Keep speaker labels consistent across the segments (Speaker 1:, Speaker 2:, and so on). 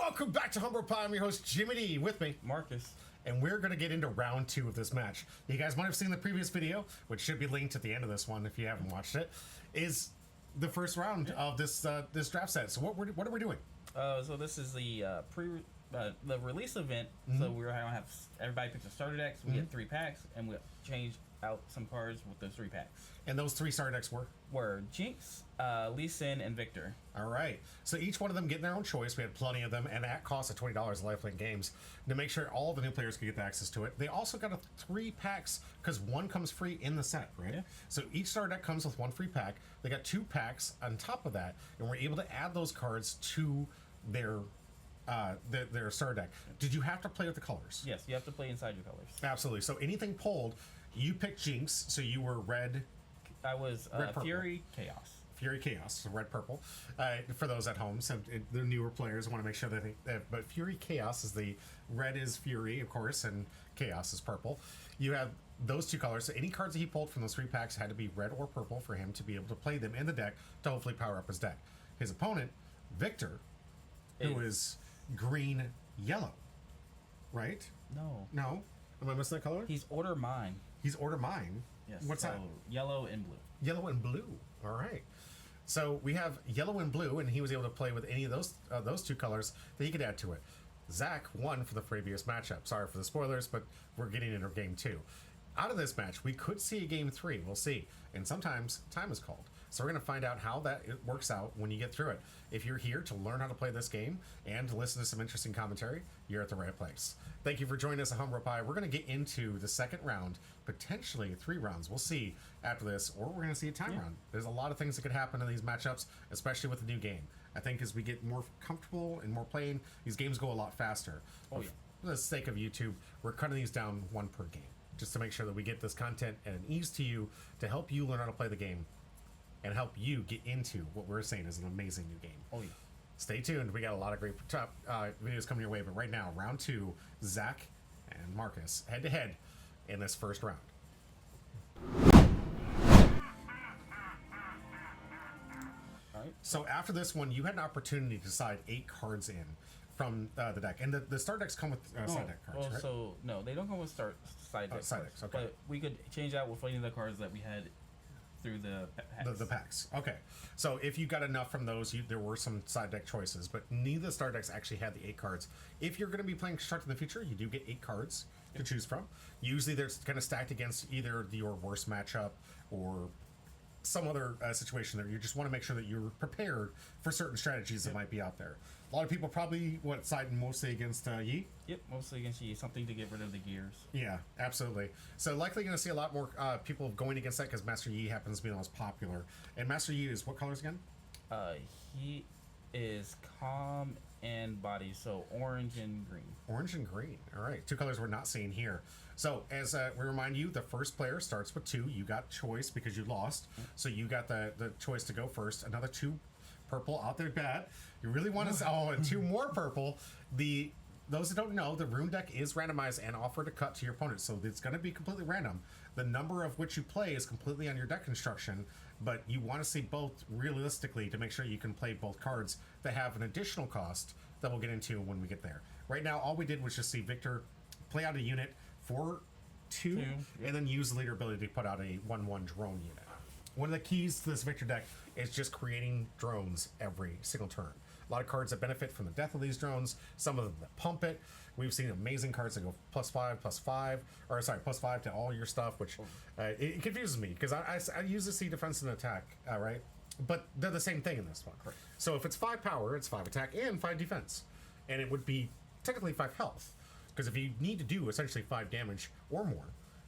Speaker 1: Welcome back to Humble Pie. I'm your host, Jimmy D, with me,
Speaker 2: Marcus.
Speaker 1: And we're going to get into round 2 of this match. You guys might have seen the previous video, which should be linked at the end of this one if you haven't watched it, is the first round of this this draft set. So what are we doing?
Speaker 2: So this is the the release event. So we're going to have everybody picks a starter deck. So we get 3 packs, and we change out some cards with those 3 packs.
Speaker 1: And those 3 starter decks
Speaker 2: were Jinx, Lee Sin, and Viktor.
Speaker 1: All right. So each one of them getting their own choice. We had plenty of them, and at cost of $20 at LifeLink Games to make sure all the new players could get access to it. They also got 3 packs because 1 comes free in the set, right? Yeah. So each starter deck comes with 1 free pack. They got 2 packs on top of that, and we're able to add those cards to their starter deck. Did you have to play with the colors?
Speaker 2: Yes, you have to play inside your colors.
Speaker 1: Absolutely. So anything pulled, you picked Jinx, so you were red.
Speaker 2: I was Fury Chaos.
Speaker 1: Fury Chaos, so red purple. For those at home, so the newer players want to make sure that but Fury Chaos is the red is Fury, of course, and Chaos is purple. You have those 2 colors, so any cards that he pulled from those 3 packs had to be red or purple for him to be able to play them in the deck to hopefully power up his deck. His opponent, Viktor, who is green yellow, right? No. Am I missing that color?
Speaker 2: He's Order Mine.
Speaker 1: He's Order Mine.
Speaker 2: Yes.
Speaker 1: What's that?
Speaker 2: Yellow and blue.
Speaker 1: Yellow and blue. All right. So we have yellow and blue, and he was able to play with any of those 2 colors that he could add to it. Zach won for the previous matchup. Sorry for the spoilers, but we're getting into game 2. Out of this match, we could see a game 3. We'll see. And sometimes time is called. So we're going to find out how that works out when you get through it. If you're here to learn how to play this game and to listen to some interesting commentary, you're at the right place. Thank you for joining us at Humble Pie. We're going to get into the second round, potentially 3 rounds. We'll see after this, or we're going to see a time round. There's a lot of things that could happen in these matchups, especially with the new game. I think as we get more comfortable and more playing, these games go a lot faster. For the sake of YouTube, we're cutting these down 1 per game, just to make sure that we get this content at an ease to you to help you learn how to play the game and help you get into what we're saying is an amazing new game. Stay tuned. We got a lot of great videos coming your way. But right now, round 2, Zach and Marcus head-to-head in this first round.
Speaker 2: All right.
Speaker 1: So after this one, you had an opportunity to decide 8 cards in from the deck. And the start decks come with side deck cards, right?
Speaker 2: So, no, they don't come with side decks.
Speaker 1: Side decks, okay.
Speaker 2: But we could change out with any of the cards that we had through the packs.
Speaker 1: The packs. Okay. So if you got enough from those, there were some side deck choices, but neither of the star decks actually had the 8 cards. If you're going to be playing Construct in the future, you do get 8 cards to choose from. Usually they're kind of stacked against either your worst matchup or some other situation that you just want to make sure that you're prepared for certain strategies that might be out there. A lot of people probably siding mostly against Yi.
Speaker 2: Yep, mostly against Yi. Something to get rid of the gears.
Speaker 1: Yeah, absolutely. So likely going to see a lot more people going against that because Master Yi happens to be the most popular. And Master Yi is what colors again?
Speaker 2: He is calm and body, so orange and green.
Speaker 1: Orange and green. All right, 2 colors we're not seeing here. So as we remind you, the first player starts with 2. You got choice because you lost, so you got the choice to go first. Another 2 purple out there bat. You really want to and 2 more purple. Those that don't know, the rune deck is randomized and offered to cut to your opponent, so it's going to be completely random. The number of which you play is completely on your deck construction, but you want to see both realistically to make sure you can play both cards that have an additional cost that we'll get into when we get there. Right now, all we did was just see Viktor play out a unit for 2 and then use the leader ability to put out a 1/1 drone unit. One of the keys to this Viktor deck is just creating drones every single turn. A lot of cards that benefit from the death of these drones, some of them that pump it. We've seen amazing cards that go +5, or sorry, +5 to all your stuff, which it confuses me because I usually see defense and attack, right? But they're the same thing in this one.
Speaker 2: Correct.
Speaker 1: So if it's 5 power, it's 5 attack and 5 defense. And it would be technically 5 health. Because if you need to do essentially 5 damage or more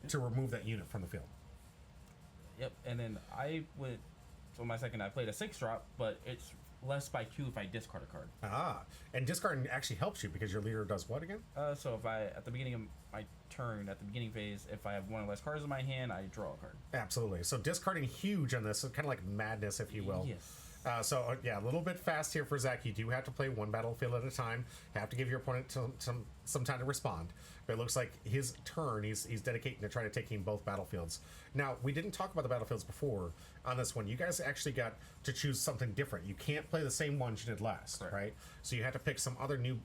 Speaker 1: to remove that unit from the field.
Speaker 2: Yep, and then so my second, I played a 6-drop, but it's less by 2 if I discard a card.
Speaker 1: And discarding actually helps you because your leader does what again?
Speaker 2: So if at the beginning of my turn, at the beginning phase, if I have 1 or less cards in my hand, I draw a card.
Speaker 1: Absolutely. So discarding huge on this, so kind of like madness, if you will.
Speaker 2: Yes.
Speaker 1: Yeah, a little bit fast here for Zach. You do have to play one battlefield at a time. Have to give your opponent some time to respond. But it looks like his turn, he's dedicating to try to taking both battlefields. Now, we didn't talk about the battlefields before on this one. You guys actually got to choose something different. You can't play the same ones you did last, right? So you had to pick some other new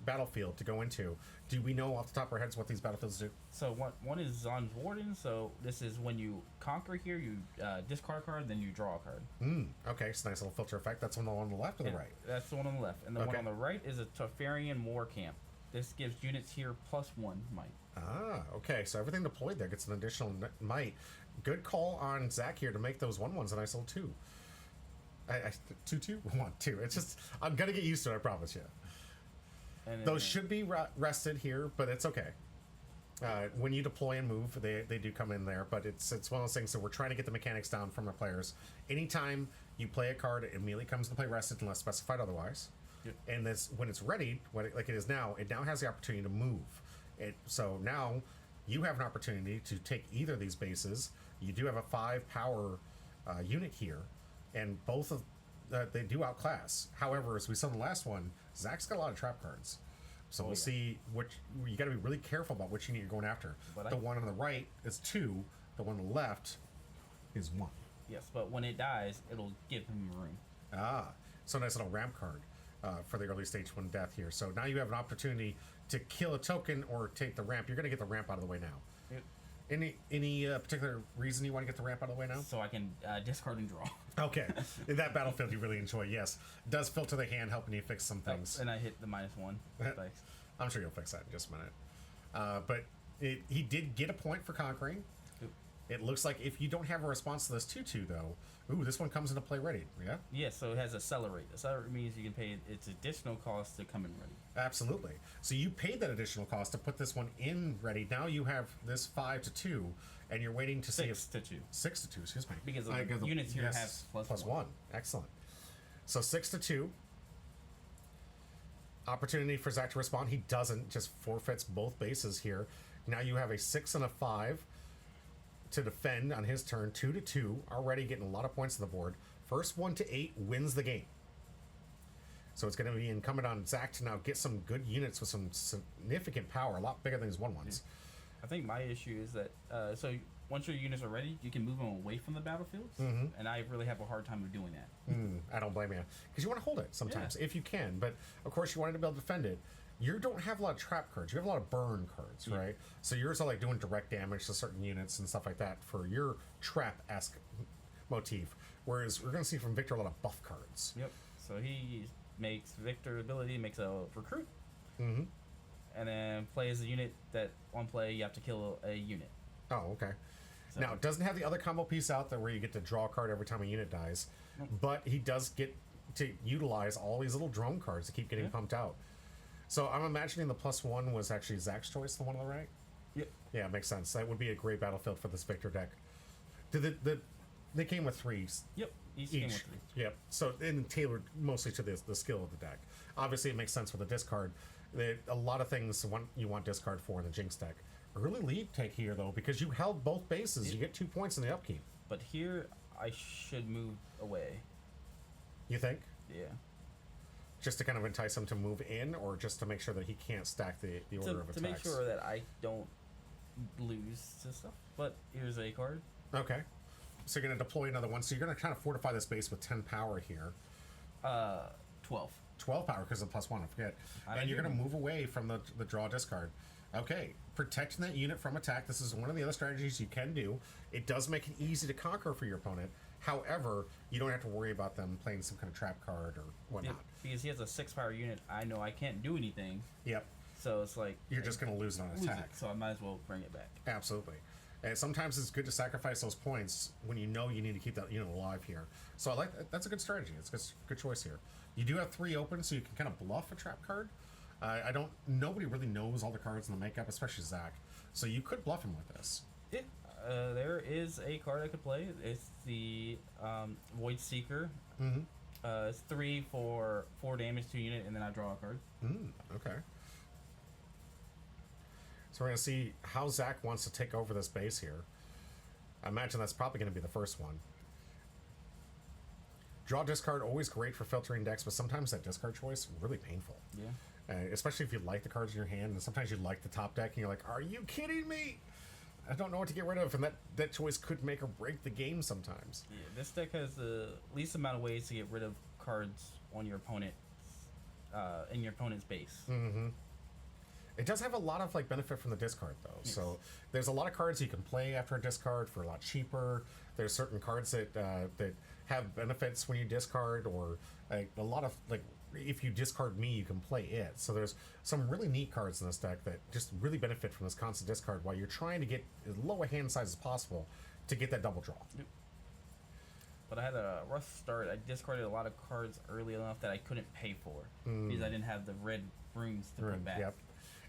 Speaker 1: battlefield to go into. Do we know off the top of our heads what these battlefields do?
Speaker 2: So one is Zon's Warden. So this is when you conquer here, you discard a card, then you draw a card.
Speaker 1: Okay, it's a nice little filter effect. That's one on the left or the right?
Speaker 2: That's the one on the left. And the one on the right is a Teferian War Camp. This gives units here +1 might.
Speaker 1: Ah, okay. So everything deployed there gets an additional might. Good call on Zach here to make those 1/1s a nice little 2. 2/2? 1/2. It's just, I'm going to get used to it, I promise you. And those should be rested here, but it's okay. When you deploy and move, they do come in there, but it's one of those things that we're trying to get the mechanics down from our players. Anytime you play a card, it immediately comes into play rested unless specified otherwise. Yep. And this, when it's ready, like it is now, it now has the opportunity to move. So now you have an opportunity to take either of these bases. You do have a 5 power unit here, and both of they do outclass. However, as we saw in the last one, Zach's got a lot of trap cards. So we'll see which, you got to be really careful about which unit you're going after. But the one on the right is 2, the one on the left is 1.
Speaker 2: Yes, but when it dies, it'll give him room.
Speaker 1: Ah, so nice little ramp card for the early stage 1 death here. So now you have an opportunity to kill a token or take the ramp. You're going to get the ramp out of the way now. Yep. Any particular reason you want to get the ramp out of the way now?
Speaker 2: So I can discard and draw.
Speaker 1: Okay. In that battlefield you really enjoy, yes. It does filter the hand, helping you fix some things.
Speaker 2: And I hit the -1. Thanks.
Speaker 1: I'm sure you'll fix that in just a minute. But he did get a point for conquering. Oop. It looks like if you don't have a response to this 2/2, though, this one comes into play ready, yeah?
Speaker 2: Yeah, so it has accelerate. Accelerate means you can pay its additional cost to come in ready.
Speaker 1: Absolutely. So you paid that additional cost to put this one in ready. Now you have this 5/2, and you're waiting to see if
Speaker 2: 6/2.
Speaker 1: 6/2, excuse me.
Speaker 2: Because the units here have +1.
Speaker 1: Excellent. So 6/2. Opportunity for Zach to respond. He doesn't, just forfeits both bases here. Now you have a 6 and a 5 to defend on his turn. 2/2, already getting a lot of points on the board. First 1 to 8 wins the game. So it's going to be incumbent on Zach to now get some good units with some significant power, a lot bigger than his 1/1s.
Speaker 2: I think my issue is that so once your units are ready, you can move them away from the battlefields, and I really have a hard time of doing that.
Speaker 1: I don't blame you, because you want to hold it sometimes if you can, but of course you wanted to be able to defend it. You don't have a lot of trap cards. You have a lot of burn cards, right? So yours are like doing direct damage to certain units and stuff like that for your trap-esque motif. Whereas we're going to see from Viktor a lot of buff cards.
Speaker 2: Yep. So he makes Viktor ability, makes a recruit, and then plays a unit that on play you have to kill a unit.
Speaker 1: Oh, okay. So now, it doesn't have the other combo piece out there where you get to draw a card every time a unit dies, but he does get to utilize all these little drone cards to keep getting pumped out. So I'm imagining the +1 was actually Zach's choice, the one on the right?
Speaker 2: Yep.
Speaker 1: Yeah, it makes sense. That would be a great battlefield for this Viktor deck. They came with 3s.
Speaker 2: Yep. Each came with 3.
Speaker 1: Yep. So, and tailored mostly to the skill of the deck. Obviously, it makes sense for the discard. A lot of things you want discard for in the Jinx deck. Early lead take here, though, because you held both bases. You get 2 points in the upkeep.
Speaker 2: But here, I should move away.
Speaker 1: You think?
Speaker 2: Yeah.
Speaker 1: Just to kind of entice him to move in, or just to make sure that he can't stack the order of attacks?
Speaker 2: To make sure that I don't lose to stuff. But here's a card.
Speaker 1: Okay. So you're going to deploy another one. So you're going to kind of fortify this base with 10 power here.
Speaker 2: 12.
Speaker 1: 12 power because of +1, I forget. And you're going to move away from the draw discard. Okay. Protecting that unit from attack. This is one of the other strategies you can do. It does make it easy to conquer for your opponent. However, you don't have to worry about them playing some kind of trap card or whatnot.
Speaker 2: Yeah, because he has a 6 power unit. I know I can't do anything.
Speaker 1: Yep.
Speaker 2: So it's like...
Speaker 1: You're just going to lose it on attack.
Speaker 2: So I might as well bring it back.
Speaker 1: Absolutely. And sometimes it's good to sacrifice those points when you know you need to keep that unit alive here. So I like that. That's a good strategy. It's a good choice here. You do have 3 open, so you can kind of bluff a trap card. Nobody really knows all the cards in the makeup, especially Zach. So you could bluff him with this.
Speaker 2: Yeah. There is a card I could play. It's the Void Seeker. It's 3 for 4 damage to unit, and then I draw a card.
Speaker 1: Okay. So we're going to see how Zach wants to take over this base here. I imagine that's probably going to be the first one. Draw discard, always great for filtering decks, but sometimes that discard choice really painful.
Speaker 2: Yeah.
Speaker 1: Especially if you like the cards in your hand, and sometimes you like the top deck, and you're like, "Are you kidding me? I don't know what to get rid of," and that choice could make or break the game sometimes.
Speaker 2: Yeah, this deck has the least amount of ways to get rid of cards on your opponent, in your opponent's base.
Speaker 1: Mm-hmm. It does have a lot of like benefit from the discard though.
Speaker 2: Yes.
Speaker 1: So there's a lot of cards you can play after a discard for a lot cheaper. There's certain cards that that have benefits when you discard, or like a lot of like if you discard me, you can play it. So there's some really neat cards in this deck that just really benefit from this constant discard while you're trying to get as low a hand size as possible to get that double draw.
Speaker 2: Yep. But I had a rough start. I discarded a lot of cards early enough that I couldn't pay for because I didn't have the red runes to put back.
Speaker 1: Yep.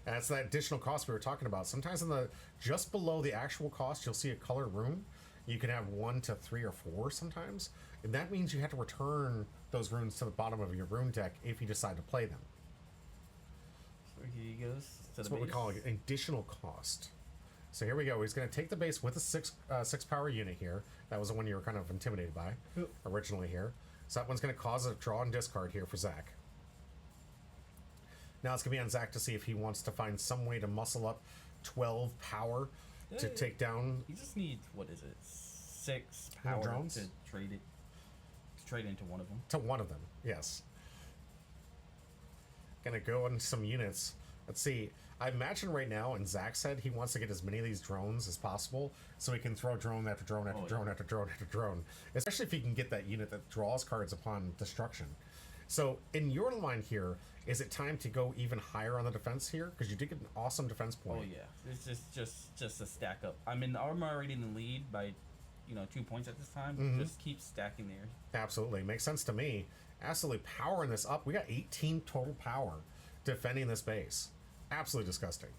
Speaker 1: And that's that additional cost we were talking about. Sometimes in the just below the actual cost, you'll see a color rune. You can have 1 to 3 or 4 sometimes, and that means you have to return those runes to the bottom of your rune deck if you decide to play them.
Speaker 2: So he goes to
Speaker 1: That's
Speaker 2: the
Speaker 1: what we
Speaker 2: base.
Speaker 1: call an additional cost. So here we go. He's going to take the base with a 6 power unit here. That was the one you were kind of intimidated by originally here. So that one's going to cause a draw and discard here for Zach. Now it's going to be on Zach to see if he wants to find some way to muscle up 12 power to take down.
Speaker 2: He just needs, what is it, 6 power
Speaker 1: drones?
Speaker 2: to trade it. To trade into one of them.
Speaker 1: To one of them, yes. Gonna go on some units. Let's see. I imagine right now, and Zach said he wants to get as many of these drones as possible so he can throw drone after drone after drone after drone after drone. Especially if he can get that unit that draws cards upon destruction. So, in your line here, is it time to go even higher on the defense here? Because you did get an awesome defense point.
Speaker 2: Oh yeah, it's just a stack up. I'm already in the lead by, 2 points at this time. Just keep stacking there.
Speaker 1: Absolutely. Makes sense to me. Absolutely powering this up. We got 18 total power defending this base. Absolutely disgusting.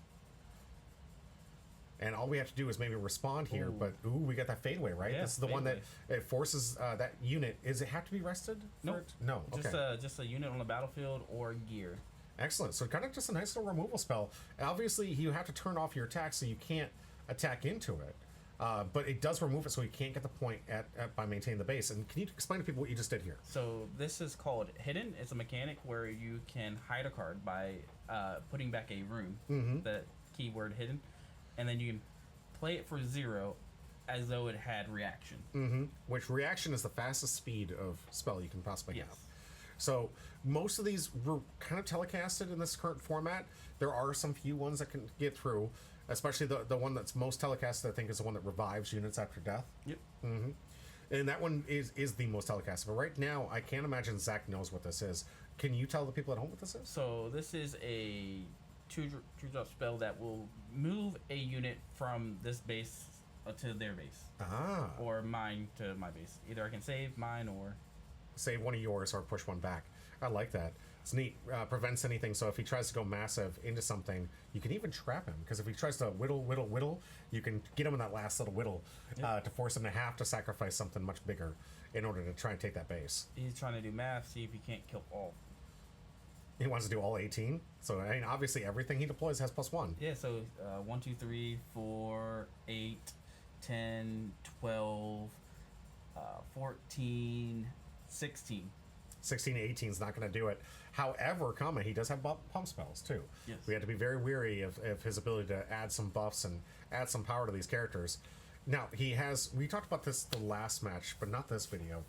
Speaker 1: And all we have to do is maybe respond here, but we got that fadeaway, right?
Speaker 2: Yeah,
Speaker 1: this is the one that
Speaker 2: fadeaway.
Speaker 1: it forces that unit. Is it have to be rested? for
Speaker 2: Nope.
Speaker 1: it? No. Okay.
Speaker 2: Just a unit on the battlefield or gear.
Speaker 1: Excellent. So kind of just a nice little removal spell. Obviously, you have to turn off your attack so you can't attack into it. But it does remove it so you can't get the point by maintaining the base. And can you explain to people what you just did here?
Speaker 2: So this is called Hidden. It's a mechanic where you can hide a card by putting back a rune, the keyword Hidden, and then you can play it for 0 as though it had reaction.
Speaker 1: Which reaction is the fastest speed of spell you can possibly
Speaker 2: Yes.
Speaker 1: have. So most of these were kind of telecasted in this current format. There are some few ones that can get through, especially the one that's most telecasted, I think, is the one that revives units after death.
Speaker 2: Yep.
Speaker 1: And that one is the most telecasted. But right now, I can't imagine Zach knows what this is. Can you tell the people at home what this is?
Speaker 2: So this is a two-drop spell that will move a unit from this base to their base.
Speaker 1: Ah.
Speaker 2: Or mine to my base. Either I can save mine or...
Speaker 1: Save one of yours or push one back. I like that. It's neat. Prevents anything. So if he tries to go massive into something, you can even trap him. Because if he tries to whittle, you can get him in that last little whittle to force him to have to sacrifice something much bigger in order to try and take that base.
Speaker 2: He's trying to do math, see if he can't kill all.
Speaker 1: He wants to do all 18. So I mean, obviously everything he deploys has +1.
Speaker 2: Yeah, so 1, 2, 3, 4, 8, 10, 12, 14, 16.
Speaker 1: 16 to 18 is not going to do it. However, he does have pump spells too.
Speaker 2: Yes.
Speaker 1: We have to be very weary of his ability to add some buffs and add some power to these characters. Now, we talked about this the last match, but not this video.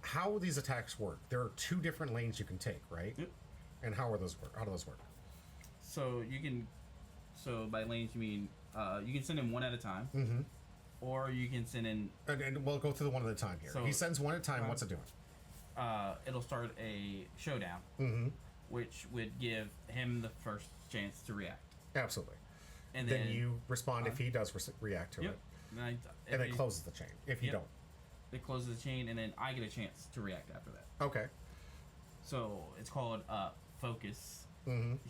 Speaker 1: How these attacks work. There are 2 different lanes you can take, right?
Speaker 2: Yep.
Speaker 1: And how do those work?
Speaker 2: So you can... So by lanes, you mean you can send in one at a time. Or you can send in...
Speaker 1: And we'll go through the one at a time here.
Speaker 2: So,
Speaker 1: he sends one at a time. What's it doing?
Speaker 2: It'll start a showdown, which would give him the first chance to react.
Speaker 1: Absolutely.
Speaker 2: And
Speaker 1: then you respond if he does react to it. And it closes the chain if you don't.
Speaker 2: It closes the chain, and then I get a chance to react after that.
Speaker 1: Okay.
Speaker 2: So it's called focus.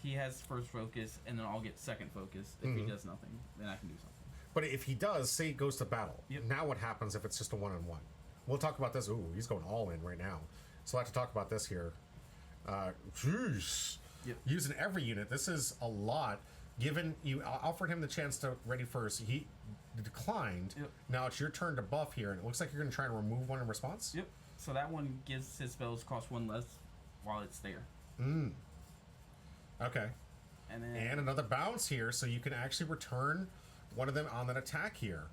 Speaker 2: He has first focus, and then I'll get second focus. If he does nothing, then I can do something.
Speaker 1: But if he does, say he goes to battle,
Speaker 2: Yep.
Speaker 1: now what happens if it's just a one-on-one? We'll talk about this. Ooh, he's going all in right now. So I have to talk about this here. Jeez.
Speaker 2: Yep.
Speaker 1: Using every unit. This is a lot. Given you offered him the chance to ready first, he declined.
Speaker 2: Yep.
Speaker 1: Now it's your turn to buff here, and it looks like you're going to try and remove one in response.
Speaker 2: Yep. So that one gives his spells cost 1 less while it's there.
Speaker 1: Okay. And another bounce here, so you can actually return one of them on that attack here.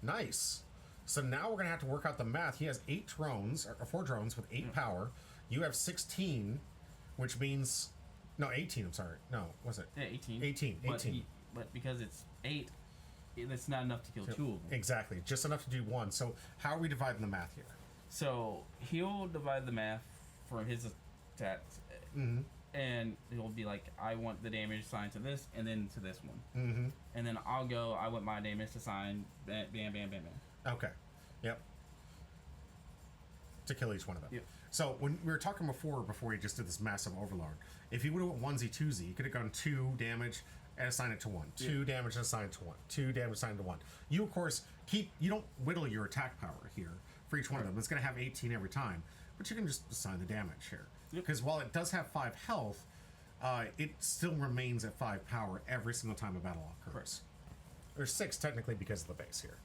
Speaker 1: Nice. So now we're going to have to work out the math. He has 8 drones, or 4 drones with 8 power. You have 16, which means... No, 18, I'm sorry. No, was it?
Speaker 2: Yeah, 18.
Speaker 1: 18.
Speaker 2: But because it's 8, it's not enough to kill 2 of them.
Speaker 1: Exactly. Just enough to do 1. So how are we dividing the math here?
Speaker 2: So he'll divide the math from his attacks. And it'll be like, I want the damage assigned to this, and then to this one. And then I'll go, I want my damage assigned, bam, bam, bam, bam, bam.
Speaker 1: Okay. Yep. To kill each one of them.
Speaker 2: Yep.
Speaker 1: So when we were talking before he just did this massive overload, if he would have went 1Z, 2Z, he could have gone 2 damage and assign it to 1. 2 damage and assign it to 1. 2 damage assigned to 1. You, of course, you don't whittle your attack power here for each one of them. It's going to have 18 every time, but you can just assign the damage here. Because while it does have 5 health, it still remains at 5 power every single time a battle occurs. Or 6 technically because of the base here.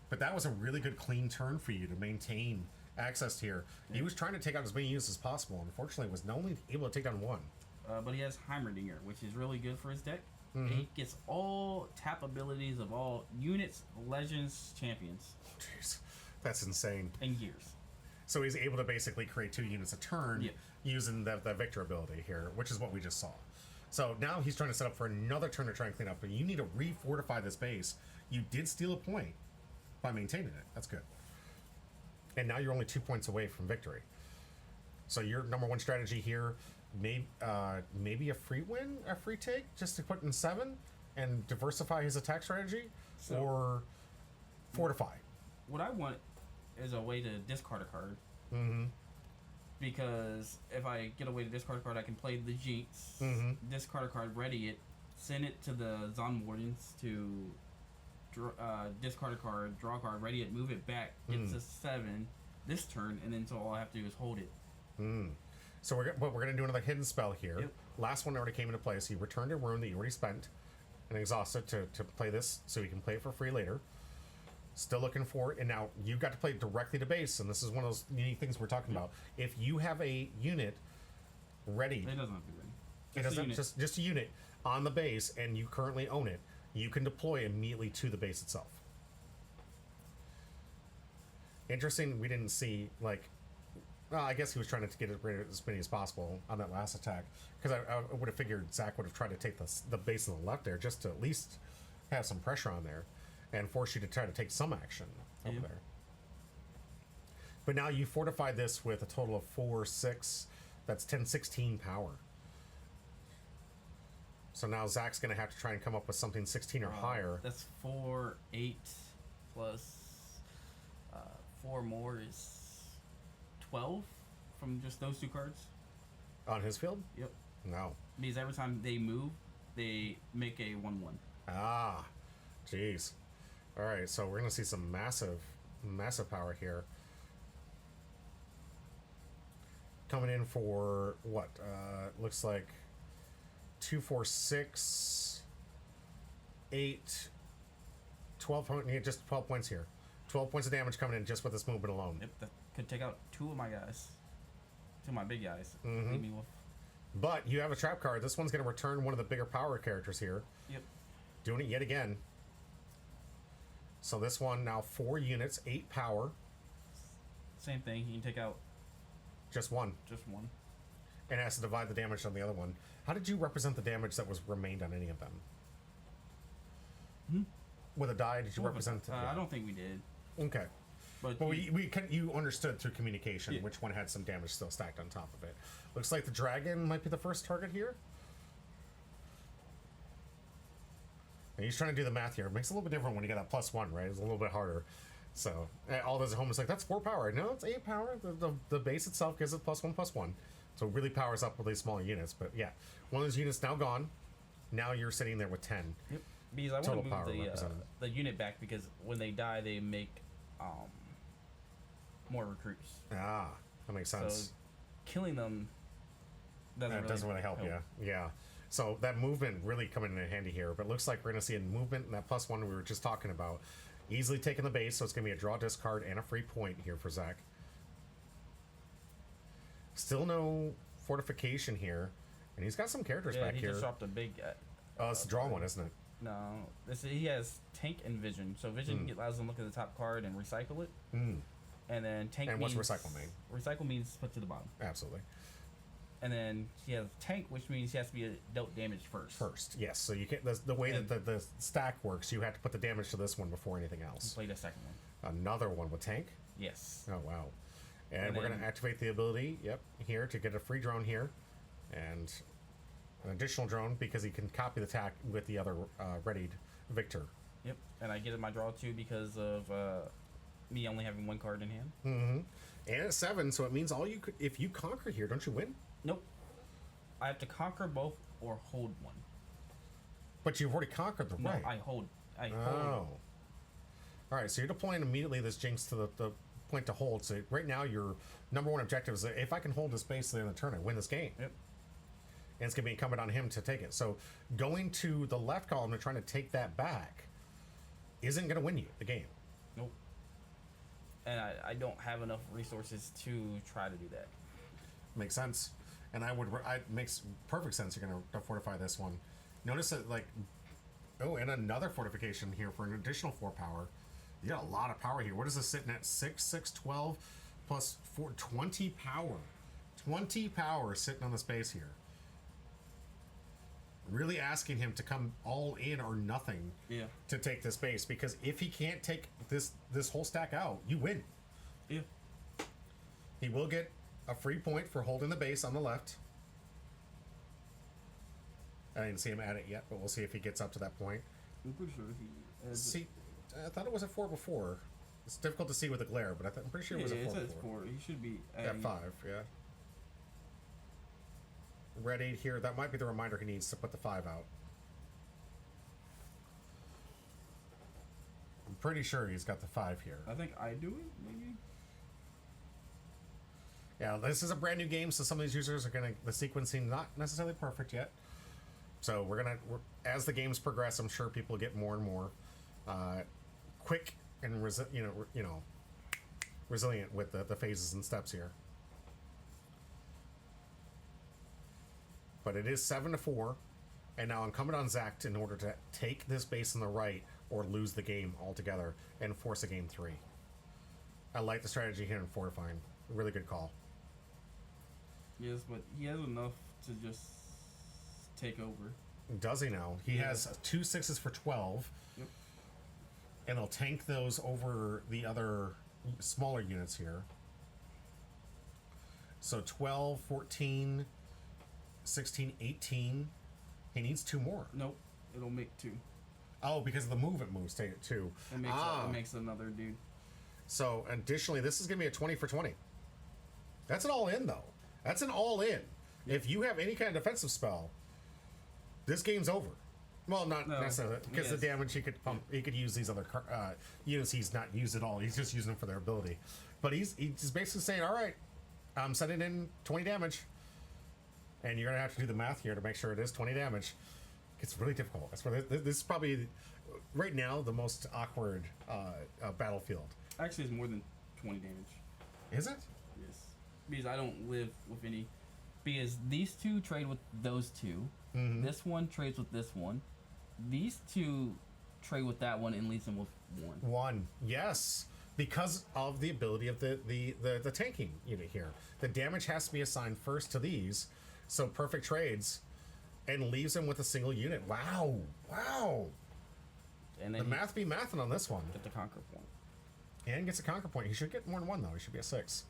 Speaker 1: But that was a really good clean turn for you to maintain access here. He was trying to take out as many units as possible. Unfortunately, was only able to take down 1.
Speaker 2: But he has Heimerdinger, which is really good for his deck. He gets all tap abilities of all units, legends, champions.
Speaker 1: Jeez, that's insane.
Speaker 2: And gears.
Speaker 1: So he's able to basically create 2 units a turn using the Viktor ability here, which is what we just saw. So now he's trying to set up for another turn to try and clean up, but you need to refortify this base. You did steal a point by maintaining it. That's good. And now you're only 2 points away from victory. So your number 1 strategy here, maybe a free win, a free take, just to put in 7 and diversify his attack strategy, or fortify.
Speaker 2: What I want is a way to discard a card. Because if I get a way to discard a card, I can play the Jinx, discard a card, ready it, send it to the Zon Wardens to discard a card, draw a card, ready it, move it back, get to 7 this turn, and then so all I have to do is hold it.
Speaker 1: So we're going to do another hidden spell here. Last one already came into play, so you returned a rune that you already spent and exhausted to play this, so you can play it for free later. Still looking for it, and now you've got to play it directly to base, and this is one of those unique things we're talking about. If you have a unit ready,
Speaker 2: it doesn't have to be ready.
Speaker 1: It doesn't, just a unit on the base, and you currently own it, you can deploy immediately to the base itself. Interesting, we didn't see, like, well, I guess he was trying to get as many as possible on that last attack, because I would have figured Zach would have tried to take the base on the left there, just to at least have some pressure on there, and force you to try to take some action over there. But now you fortify this with a total of 4, 6, that's 10, 16 power. So now Zach's going to have to try and come up with something 16 or higher.
Speaker 2: That's 4, 8, plus 4 more is 12 from just those 2 cards.
Speaker 1: On his field?
Speaker 2: Yep.
Speaker 1: No.
Speaker 2: Because every time they move, they make a 1/1.
Speaker 1: Ah, jeez. All right, so we're going to see some massive power here. Coming in for what? Looks like 2, 4, 6, 8, 12 points. Yeah, just 12 points here. 12 points of damage coming in just with this movement alone.
Speaker 2: Yep, that could take out 2 of my guys. 2 of my big guys. Leave me with.
Speaker 1: But you have a trap card. This one's going to return one of the bigger power characters here.
Speaker 2: Yep.
Speaker 1: Doing it yet again. So this one now 4 units, 8 power.
Speaker 2: Same thing. You can take out
Speaker 1: just 1.
Speaker 2: Just 1.
Speaker 1: And it has to divide the damage on the other one. How did you represent the damage that was remained on any of them? With a die, did you represent?
Speaker 2: I don't think we did.
Speaker 1: Okay.
Speaker 2: But
Speaker 1: you understood through communication which one had some damage still stacked on top of it. Looks like the dragon might be the first target here. And he's trying to do the math here. It makes it a little bit different when you get that +1, right? It's a little bit harder. So all those at home is like, that's 4 power. No, it's 8 power. The base itself gives it +1/+1. So it really powers up with these smaller units. But yeah, one of those units now gone. Now you're sitting there with 10.
Speaker 2: Yep. Because I want to move the unit back, because when they die, they make more recruits.
Speaker 1: Ah, that makes sense.
Speaker 2: So killing them
Speaker 1: doesn't really help. Yeah. So that movement really coming in handy here. But it looks like we're going to see a movement and that +1 we were just talking about. Easily taking the base, so it's going to be a draw, discard, and a free point here for Zach. Still no fortification here, and he's got some characters
Speaker 2: Yeah,
Speaker 1: back
Speaker 2: he
Speaker 1: here.
Speaker 2: just dropped a big.
Speaker 1: Oh, it's the draw one, isn't it?
Speaker 2: No, he has tank and vision. So vision allows him to look at the top card and recycle it. And then tank.
Speaker 1: And
Speaker 2: means,
Speaker 1: what's recycle mean?
Speaker 2: Recycle means put to the bottom.
Speaker 1: Absolutely.
Speaker 2: And then he has tank, which means he has to be dealt damage first.
Speaker 1: First, yes. So you can't. The way that the stack works, you have to put the damage to this one before anything else.
Speaker 2: Play the second one.
Speaker 1: Another one with tank.
Speaker 2: Yes.
Speaker 1: Oh wow. And we're going to activate the ability. Yep, here to get a free drone here, and an additional drone because he can copy the attack with the other readied Viktor.
Speaker 2: Yep. And I get my draw too because of me only having one card in hand.
Speaker 1: And it's 7, so it means all you could. If you conquer here, don't you win?
Speaker 2: Nope. I have to conquer both or hold one.
Speaker 1: But you've already conquered the right.
Speaker 2: No, I hold.
Speaker 1: Oh. All right, so you're deploying immediately this Jinx to the point to hold. So right now your number one objective is that if I can hold this base at the end of the turn, I win this game.
Speaker 2: Yep.
Speaker 1: And it's going to be incumbent on him to take it. So going to the left column and trying to take that back isn't going to win you the game.
Speaker 2: Nope. And I don't have enough resources to try to do that.
Speaker 1: Makes sense. And it makes perfect sense. You're going to fortify this one. Notice that, like, oh, and another fortification here for an additional 4 power. You got a lot of power here. What is this sitting at? 6, 12, plus 4, 20 power. 20 power sitting on the space here. Really asking him to come all in or nothing to take this base, because if he can't take this whole stack out, you win.
Speaker 2: Yeah.
Speaker 1: He will get a free point for holding the base on the left. I didn't see him at it yet, but we'll see if he gets up to that point.
Speaker 2: I'm pretty sure he...
Speaker 1: See, I thought it was at 4 before. It's difficult to see with the glare, but I'm pretty sure it was at 4
Speaker 2: it says
Speaker 1: before.
Speaker 2: 4. He should be...
Speaker 1: At 5, yeah. Ready here. That might be the reminder he needs to put the 5 out. I'm pretty sure he's got the 5 here.
Speaker 2: I think I do it, maybe?
Speaker 1: Yeah, this is a brand new game, so some of these users are the sequencing not necessarily perfect yet. So as the games progress, I'm sure people get more and more quick and resilient with the phases and steps here. But it is 7-4, and now incumbent on Zach in order to take this base on the right or lose the game altogether and force a game 3. I like the strategy here in fortifying. Really good call.
Speaker 2: Yes, but he has enough to just take over.
Speaker 1: Does he now? He has 2 6s for 12.
Speaker 2: Yep.
Speaker 1: And he'll tank those over the other smaller units here. So 12, 14, 16, 18. He needs 2 more.
Speaker 2: Nope. It'll make 2.
Speaker 1: Oh, because of the move it moves, take it 2.
Speaker 2: It makes another dude.
Speaker 1: So additionally, this is going to be a 20 for 20. That's an all-in, though. That's an all-in. If you have any kind of defensive spell, this game's over. Well, not necessarily, because the damage he could pump, he could use these other units he's not used at all. He's just using them for their ability. But he's basically saying, all right, I'm sending in 20 damage. And you're going to have to do the math here to make sure it is 20 damage. It's really difficult. This is probably, right now, the most awkward battlefield.
Speaker 2: Actually, it's more than 20 damage.
Speaker 1: Is it?
Speaker 2: Yes. Because I don't live with any... Because these 2 trade with those 2. Mm-hmm. This one trades with this one. These 2 trade with that one and leaves them with 1.
Speaker 1: 1, yes. Because of the ability of the tanking unit here. The damage has to be assigned first to these. So perfect trades, and leaves him with a single unit. Wow. And then the math be mathing on this one.
Speaker 2: Get the conquer point.
Speaker 1: And gets a conquer point. He should get more than 1, though. He should be a 6.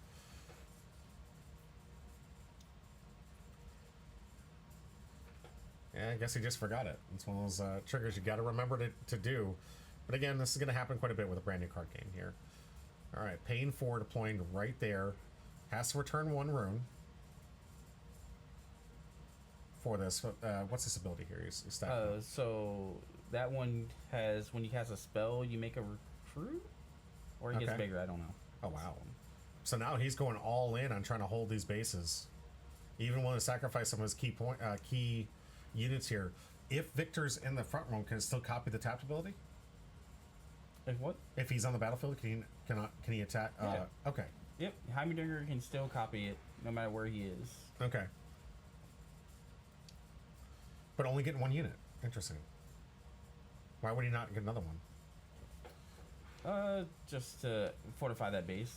Speaker 1: Yeah, I guess he just forgot it. It's one of those triggers you got to remember to do. But again, this is going to happen quite a bit with a brand new card game here. All right, paying 4, deploying right there. Has to return 1 rune. For this, what's this ability here?
Speaker 2: So that one has, when you cast a spell, you make a recruit, or it gets bigger. I don't know.
Speaker 1: Oh wow! So now he's going all in on trying to hold these bases, even willing to sacrifice some of his key units here. If Viktor's in the front row, can it still copy the tapped ability?
Speaker 2: If what?
Speaker 1: If he's on the battlefield, can he attack?
Speaker 2: Yeah.
Speaker 1: Okay.
Speaker 2: Yep, Heimerdinger can still copy it no matter where he is.
Speaker 1: Okay. But only getting one unit. Interesting. Why would he not get another one?
Speaker 2: Just to fortify that base.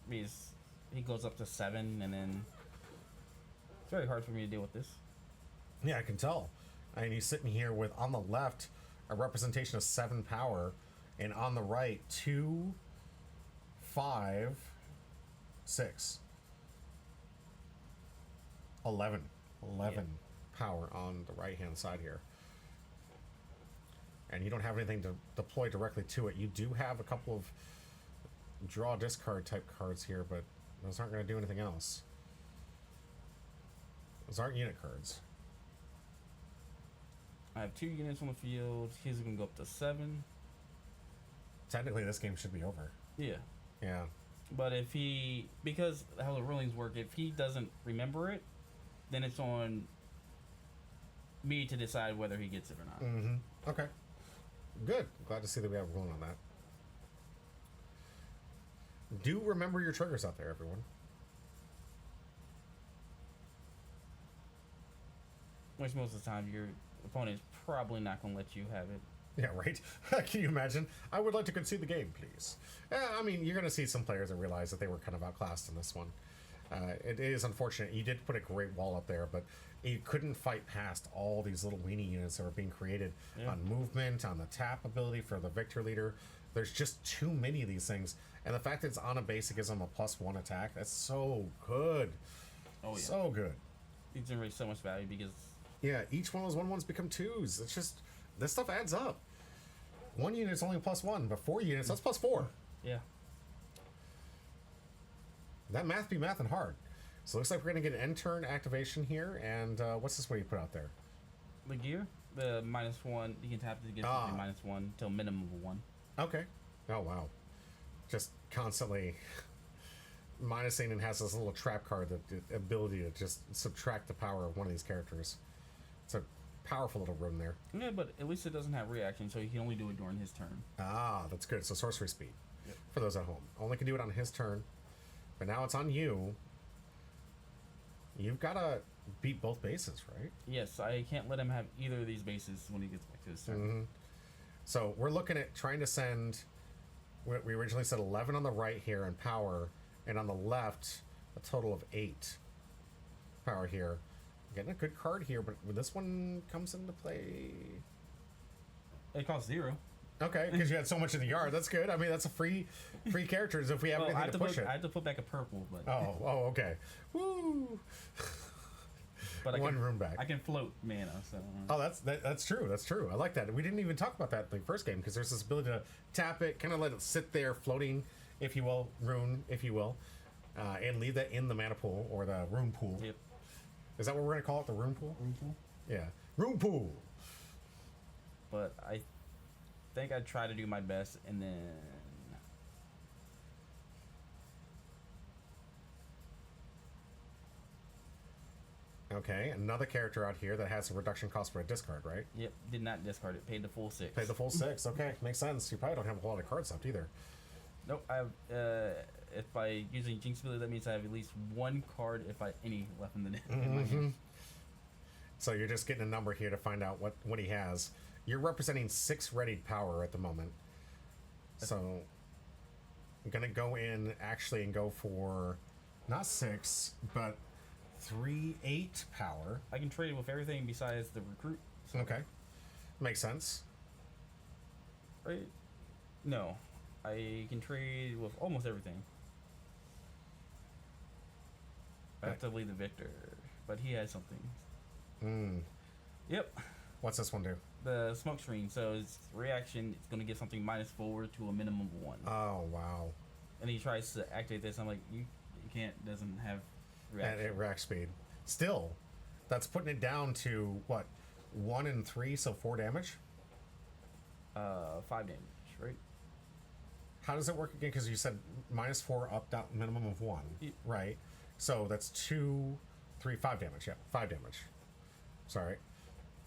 Speaker 2: Because he goes up to 7, and then it's very hard for me to deal with this.
Speaker 1: Yeah, I can tell. I mean, he's sitting here with, on the left, a representation of 7 power, and on the right, 2, 5, 6. 11 power on the right hand side here, and you don't have anything to deploy directly to it. You do have a couple of draw discard type cards here, but those aren't going to do anything else. Those aren't unit cards.
Speaker 2: I have 2 units on the field. His is gonna go up to 7.
Speaker 1: Technically this game should be over.
Speaker 2: Yeah, but if he, because how the rulings work, if he doesn't remember it, then it's on me to decide whether he gets it or not.
Speaker 1: Okay, good. Glad to see that we have a ruling on that. Do remember your triggers out there, everyone.
Speaker 2: Which most of the time your opponent is probably not going to let you have it.
Speaker 1: Yeah, right. Can you imagine? I would like to concede the game, please. I mean, you're going to see some players that realize that they were kind of outclassed in this one. It is unfortunate. You did put a great wall up there, but you couldn't fight past all these little weenie units that were being created on movement, on the tap ability for the Viktor leader. There's just too many of these things. And the fact that it's on a base that gives them a +1 attack, that's so good.
Speaker 2: Oh, yeah.
Speaker 1: So good.
Speaker 2: It generates so much value because...
Speaker 1: Yeah, each one of those 1/1s become 2s. It's just, this stuff adds up. 1 unit's only +1, but 4 units, that's +4.
Speaker 2: Yeah.
Speaker 1: That math be mathin' hard. So it looks like we're going to get an end turn activation here. And what's this way you put out there?
Speaker 2: The gear, the -1, you can tap it to get something -1 till minimum of 1.
Speaker 1: Okay. Oh, wow. Just constantly minusing, and has this little trap card, the ability to just subtract the power of one of these characters. It's a powerful little rune there.
Speaker 2: Yeah, but at least it doesn't have reaction, so he can only do it during his turn.
Speaker 1: Ah, that's good. So sorcery speed.
Speaker 2: Yep.
Speaker 1: For those at home. Only can do it on his turn. But now it's on you. You've got to beat both bases, right?
Speaker 2: Yes, I can't let him have either of these bases when he gets back to his turn.
Speaker 1: So we're looking at trying to send... We originally said 11 on the right here in power, and on the left, a total of 8 power here. Getting a good card here, but when this one comes into play...
Speaker 2: It costs 0.
Speaker 1: Okay, because you had so much in the yard. That's good. I mean, that's a free characters if we have anything to push it.
Speaker 2: I have to put back a purple, but...
Speaker 1: Oh, okay. Woo!
Speaker 2: But
Speaker 1: One room back.
Speaker 2: I can float mana, so...
Speaker 1: Oh, that's true. That's true. I like that. We didn't even talk about that in the first game, because there's this ability to tap it, kind of let it sit there floating, if you will, rune, if you will, and leave that in the mana pool, or the rune pool.
Speaker 2: Yep.
Speaker 1: Is that what we're going to call it, the rune pool?
Speaker 2: Rune pool?
Speaker 1: Yeah. Rune pool!
Speaker 2: But I think I'd try to do my best, and then...
Speaker 1: Okay, another character out here that has a reduction cost for a discard, right?
Speaker 2: Yep, did not discard it. Paid the full 6.
Speaker 1: Paid the full 6. Okay, makes sense. You probably don't have a lot of cards left either.
Speaker 2: Nope, I have... if by using Jinx ability, that means I have at least 1 card, if I any, left in the net. In my hand.
Speaker 1: So you're just getting a number here to find out what he has. You're representing 6 readied power at the moment. So I'm going to go in actually and go for not 6, but 3, 8 power.
Speaker 2: I can trade with everything besides the recruit. So.
Speaker 1: Okay. Makes sense.
Speaker 2: Right? No. I can trade with almost everything. I have to lead the Viktor, but he has something. Yep.
Speaker 1: What's this one do?
Speaker 2: The smoke screen. So its reaction, it's going to get something -4 to a minimum of 1.
Speaker 1: Oh, wow.
Speaker 2: And he tries to activate this. I'm like, you can't, doesn't have reaction.
Speaker 1: And it react speed. Still, that's putting it down to, what, 1 and 3, so 4 damage?
Speaker 2: 5 damage, right?
Speaker 1: How does it work again? Because you said -4 up, down, minimum of 1, right? So that's 2, 3, 5 damage. Yeah, 5 damage. Sorry.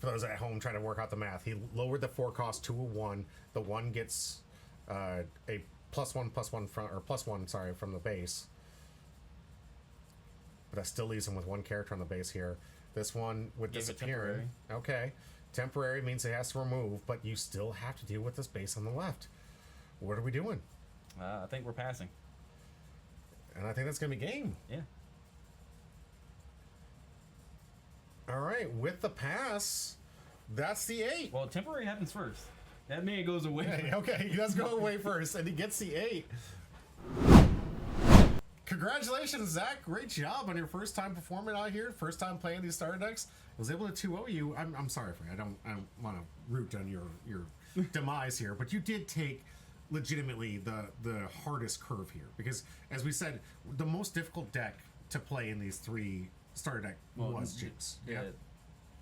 Speaker 1: For those at home trying to work out the math, he lowered the 4 cost to a 1. The 1 gets a +1/+1 from, or +1, sorry, from the base. but that still leaves him with one character on the base here. This one with
Speaker 2: Give it
Speaker 1: disappearing. Okay. Temporary means it has to remove, but you still have to deal with this base on the left. What are we doing?
Speaker 2: I think we're passing.
Speaker 1: And I think that's going to be game.
Speaker 2: Yeah.
Speaker 1: All right. With the pass, that's the 8.
Speaker 2: Well, temporary happens first. That man goes away.
Speaker 1: Hey, okay, he does go away first, and he gets the 8. Congratulations, Zach. Great job on your first time performing out here. First time playing these starter decks. Was able to 2-0 you. I'm sorry for you. I don't want to root on your demise here, but you did take legitimately the hardest curve here, because as we said, the most difficult deck to play in these 3 starter deck was Jinx.
Speaker 2: Yeah.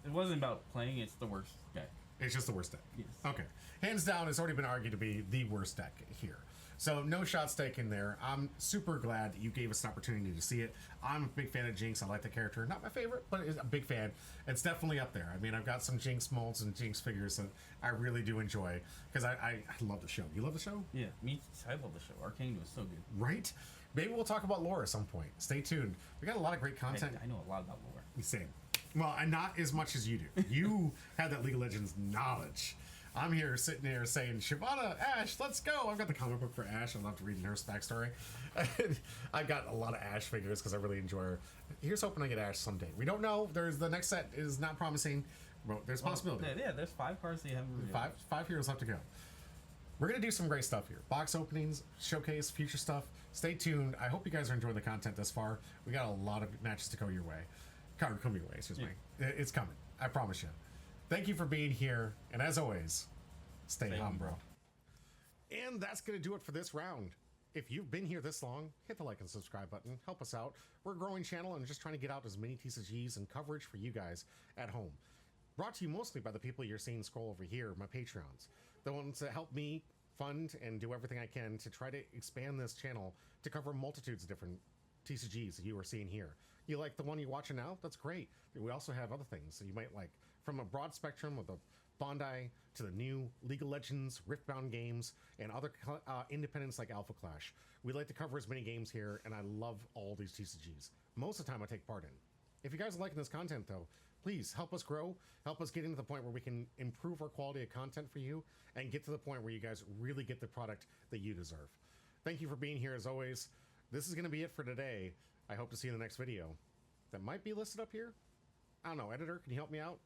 Speaker 2: It wasn't about playing, it's the worst deck.
Speaker 1: It's just the worst deck.
Speaker 2: Yes.
Speaker 1: Okay. Hands down, it's already been argued to be the worst deck here. So no shots taken there. I'm super glad that you gave us an opportunity to see it. I'm a big fan of Jinx. I like the character. Not my favorite, but a big fan. It's definitely up there. I mean, I've got some Jinx molds and Jinx figures that I really do enjoy, because I love the show. You love the show?
Speaker 2: Yeah, I love the show. Arcane was so good.
Speaker 1: Right? Maybe we'll talk about lore at some point. Stay tuned. We got a lot of great content.
Speaker 2: I know a lot about lore.
Speaker 1: Same. Well, and not as much as you do. You have that League of Legends knowledge. I'm here sitting here saying, Shyvana, Ashe, let's go. I've got the comic book for Ashe. I loved reading her backstory. I've got a lot of Ashe figures because I really enjoy her. Here's hoping I get Ashe someday. We don't know. The next set is not promising. But there's a possibility.
Speaker 2: Yeah, there's 5 cards that you haven't revealed.
Speaker 1: Five heroes left to go. We're going to do some great stuff here. Box openings, showcase, future stuff. Stay tuned. I hope you guys are enjoying the content thus far. We got a lot of matches to go your way. Come your way, excuse me. It's coming. I promise you. Thank you for being here. And as always, stay hum, bro. And that's going to do it for this round. If you've been here this long, hit the like and subscribe button. Help us out. We're a growing channel and just trying to get out as many TCGs and coverage for you guys at home. Brought to you mostly by the people you're seeing scroll over here, my Patreons. The ones that help me fund and do everything I can to try to expand this channel to cover multitudes of different TCGs that you are seeing here. You like the one you're watching now? That's great. We also have other things that you might like, from a broad spectrum of the Bondi to the new League of Legends, Riftbound games, and other independents like Alpha Clash. We like to cover as many games here, and I love all these TCGs. Most of the time I take part in. If you guys are liking this content, though, please help us grow, help us get into the point where we can improve our quality of content for you, and get to the point where you guys really get the product that you deserve. Thank you for being here as always. This is going to be it for today. I hope to see you in the next video. That might be listed up here. I don't know, editor, can you help me out?